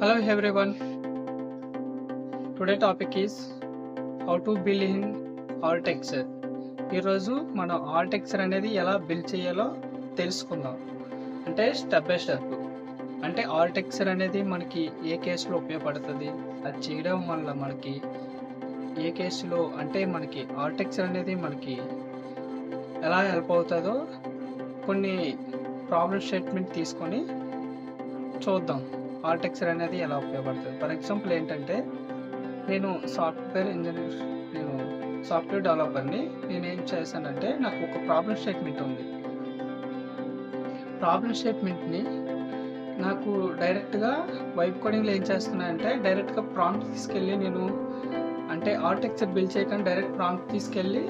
Hello everyone. Today topic is how to build in Artexer. ఈరోజు మనం ఆర్టెక్చర్ అనేది ఎలా బిల్డ్ చేయాలో తెలుసుకుందాం. అంటే స్టెప్ బై స్టెప్. అంటే ఆర్టెక్చర్ అనేది మనకి ఏ కేసులో ఉపయోగపడుతుంది, అది చేయడం వల్ల మనకి ఏ కేసులో అంటే మనకి ఆర్టెక్చర్ అనేది మనకి ఎలా హెల్ప్ అవుతుందో కొన్ని ప్రాబ్లమ్ స్టేట్మెంట్ తీసుకొని చూద్దాం. ఆర్టెక్చర్ అనేది ఎలా ఉపయోగపడుతుంది. ఫర్ ఎగ్జాంపుల్ ఏంటంటే నేను సాఫ్ట్వేర్ ఇంజనీర్, నేను సాఫ్ట్వేర్ డెవలపర్ని. నేనేం చేశానంటే నాకు ఒక ప్రాబ్లమ్ స్టేట్మెంట్ ఉంది. ప్రాబ్లమ్ స్టేట్మెంట్ని నాకు డైరెక్ట్గా వైప్ కోడింగ్లో ఏం చేస్తున్నానంటే డైరెక్ట్గా ప్రాంప్ట్ తీసుకెళ్ళి నేను అంటే ఆర్టెక్చర్ బిల్డ్ చేయకుండా డైరెక్ట్ ప్రాంప్ట్ తీసుకెళ్ళి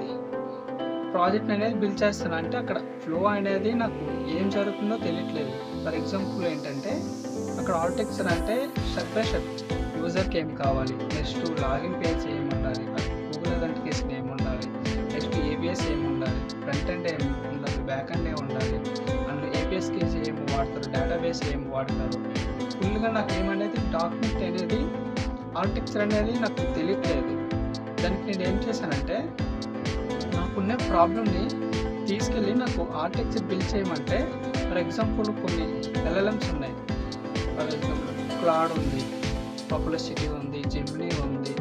ప్రాజెక్ట్ అనేది బిల్డ్ చేస్తాను. అంటే అక్కడ ఫ్లో అనేది నాకు ఏం జరుగుతుందో తెలియట్లేదు. ఫర్ ఎగ్జాంపుల్ ఏంటంటే అక్కడ ఆర్టెక్చర్ అంటే స్టెప్ బై స్టెప్ యూజర్కి ఏం కావాలి, నెక్స్ట్ లాగిన్ పేజ్ ఏమి ఉండాలి, గూగుల్ అథెంటికేషన్ ఏమి ఉండాలి, నెక్స్ట్ ఏబిఎస్ ఏమి ఉండాలి, ఫ్రంట్ ఎండ్ ఏమి ఉండాలి, బ్యాక్ ఎండ్ ఏమి ఉండాలి, అండ్ ఏపీఎస్కి ఏమి వాడతారు, డేటాబేస్ ఏమి వాడతారు, ఫుల్గా నాకు ఏమనేది డాక్యుమెంట్ అనేది ఆర్టెక్చర్ అనేది నాకు తెలియట్లేదు. దానికి నేను ఏం చేశానంటే నాకున్న ప్రాబ్లమ్ని తీసుకెళ్ళి నాకు ఆర్టెక్చర్ బిల్డ్ చేయమంటే ఫర్ ఎగ్జాంపుల్ కొన్ని ఎల్ఎల్ఎమ్స్ ఉన్నాయి. ఫర్ ఎగ్జాంపుల్ క్లాడ్ ఉంది, పర్ప్లెక్సిటీ ఉంది, జెమినీ ఉంది,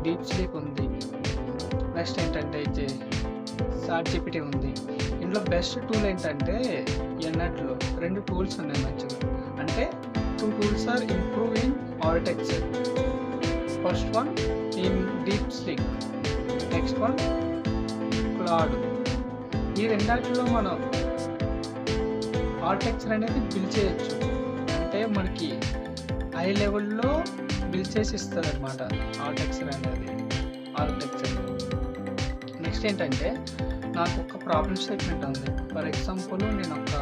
డీప్ స్లీప్ ఉంది, నెక్స్ట్ ఏంటంటే చాట్‌జిపిటి ఉంది. ఇందులో బెస్ట్ టూల్ ఏంటంటే ఎన్నట్లో 2 టూల్స్ ఉన్నాయి మంచిగా. అంటే 2 tools are improve in architecture. First one in deep sleep, next one Claude. ఈ రెండాటిలో మనం ఆర్టెక్చర్ అనేది బిల్డ్ చేయొచ్చు. అంటే మనకి హై లెవెల్లో బిల్డ్ చేసి ఇస్తుంది అనమాట ఆర్టెక్చర్ అనేది. నెక్స్ట్ ఏంటంటే నాకు ఒక ప్రాబ్లమ్ స్టేట్మెంట్ ఉంది. ఫర్ ఎగ్జాంపుల్ నేను ఒక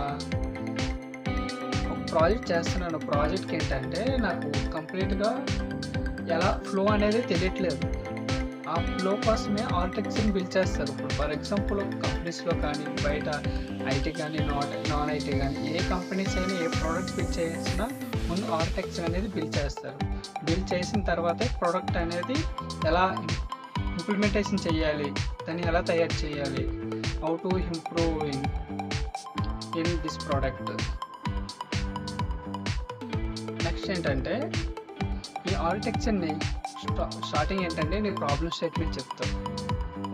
ప్రాజెక్ట్ చేస్తున్నాను. ప్రాజెక్ట్కి ఏంటంటే నాకు కంప్లీట్గా ఎలా ఫ్లో అనేది తెలియట్లేదు. ఆ ఫ్లో కోసమే ఆర్టెక్చర్ని బిల్డ్ చేస్తారు. ఇప్పుడు ఫర్ ఎగ్జాంపుల్ కంపెనీస్లో కానీ బయట ఐటీ కానీ నాన్ ఐటీ కానీ ఏ కంపెనీస్ అయినా ఏ ప్రోడక్ట్ బిల్డ్ చేసినా ముందు ఆర్టెక్చర్ అనేది బిల్డ్ చేస్తారు. బిల్డ్ చేసిన తర్వాతే ప్రోడక్ట్ అనేది ఎలా ఇంప్లిమెంటేషన్ చేయాలి, దాన్ని ఎలా తయారు చేయాలి, how to improve in this product. Next ఏంటంటే ఈ ఆర్టెక్చర్ని స్టార్టింగ్ ఏంటంటే నీ ప్రాబ్లమ్ స్టేట్మెంట్ చెప్తావు.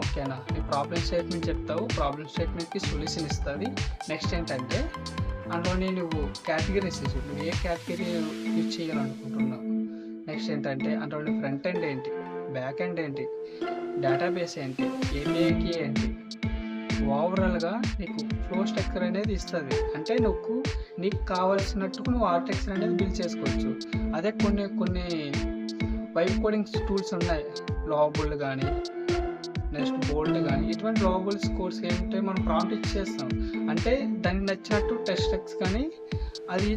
ఓకేనా, నీ ప్రాబ్లమ్ స్టేట్మెంట్ చెప్తావు, ప్రాబ్లమ్ స్టేట్మెంట్కి సొల్యూషన్ ఇస్తుంది. నెక్స్ట్ ఏంటంటే అందులోనే నువ్వు కేటగిరీస్ నువ్వు ఏ కేటగిరీ యూజ్ చేయాలనుకుంటున్నావు. నెక్స్ట్ ఏంటంటే అందులోని ఫ్రంట్ ఎండ్ ఏంటి, బ్యాక్ ఎండ్ ఏంటి, డేటాబేస్ ఏంటి, ఏపీఐకి ఏంటి, ఓవరాల్గా నీకు ఫ్లో స్ట్రక్చర్ అనేది ఇస్తుంది. అంటే నీకు కావాల్సినట్టుకు నువ్వు ఆర్టెక్చర్ అనేది బిల్డ్ చేసుకోవచ్చు. అదే కొన్ని వైప్ కోడింగ్ టూల్స్ ఉన్నాయి, లాబుల్ కానీ నెక్స్ట్ బోల్డ్ కానీ. ఇటువంటి లాబుల్స్ కోర్స్ ఏంటంటే మనం ప్రాంప్ట్ ఇచ్చేస్తాం, అంటే దానికి నచ్చినట్టు టెక్స్ట్ స్టాక్స్ కానీ అది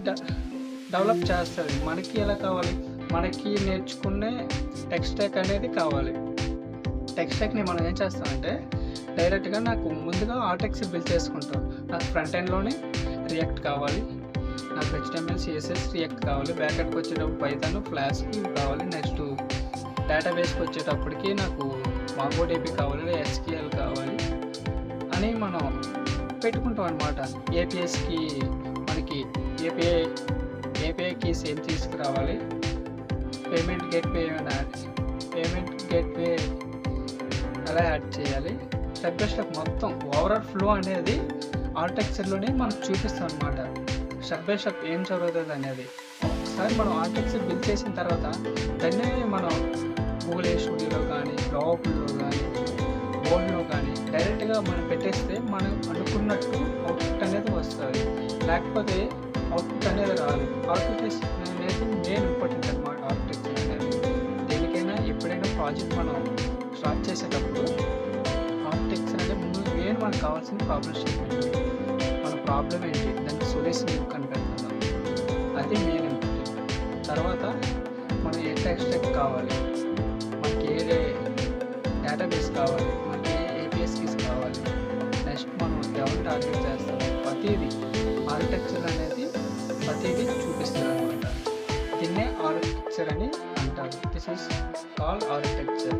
డెవలప్ చేస్తుంది. మనకి ఎలా కావాలి, మనకి నేర్చుకునే టెక్స్ట్ స్టాక్ అనేది కావాలి. టెక్స్ట్ స్టాక్ని మనం ఏం చేస్తామంటే డైరెక్ట్గా నాకు ముందుగా ఆర్టెక్చర్ బిల్డ్ చేసుకుంటాం. నాకు ఫ్రంట్ ఎండ్లోనే రియాక్ట్ కావాలి, నాకు HTML CSS రియాక్ట్ కావాలి, బ్యాక్ ఎండ్కి వచ్చేటప్పుడు పైథాన్ ఫ్లాష్ కావాలి, నెక్స్ట్ డేటాబేస్కి వచ్చేటప్పటికి నాకు MongoDB కావాలి, SQL కావాలి అని మనం పెట్టుకుంటాం అనమాట. ఏపీఎస్కి మనకి ఏపీఐ కీస్ ఏం తీసుకురావాలి, పేమెంట్ గేట్వే ఎలా యాడ్ చేయాలి, స్టెప్ బై స్టెప్ మొత్తం ఓవరాల్ ఫ్లో అనేది ఆర్టెక్చర్లోనే మనకు చూపిస్తాం అనమాట. స్టెప్ బై స్టెప్ ఏం జరుగుతుంది అనేది. ఒకసారి మనం ఆర్టెక్చర్ బిల్డ్ చేసిన తర్వాత దాన్నే మనం గూగుల్ స్టూడియోలో కానీ లాబుల్లో కానీ బోల్డ్లో కానీ డైరెక్ట్గా మనం పెట్టేస్తే మనం అనుకున్నట్టు అవుట్పుట్ అనేది వస్తుంది. లేకపోతే అవుట్పుట్ అనేది రాదు. అవుట్పుట్ అనేది మెయిన్ ఇంపార్టెంట్ అనమాట. ఆర్టెక్చర్ అనేది దేనికైనా ఎప్పుడైనా ప్రాజెక్ట్ మనం స్టార్ట్ చేసేటప్పుడు ఆర్టెక్చర్ అనేది ముందు మెయిన్ మనకు కావాల్సిన ప్రాబ్లమ్ స్టేట్మెంట్. మన ప్రాబ్లం ఏంటి, దానికి సొల్యూషన్ ఏం కనిపెడుతున్నాం, అది మెయిన్ ఇంపార్టెంట్. తర్వాత మనం ఏ టెక్స్ట్ స్టాక్ కావాలి, మనకి ఏ డేటాబేస్ కావాలి, మనకి ఏ ఏపీఎస్కీస్ కావాలి, నెక్స్ట్ మనం ఎవరు టార్గెట్ చేస్తాం, ప్రతిదీ ఆర్టెక్చర్ అనేది ప్రతిదీ చూపిస్తుంది అనమాట. ఆర్కిటెక్చర్ అని అంటారు. This is called architecture.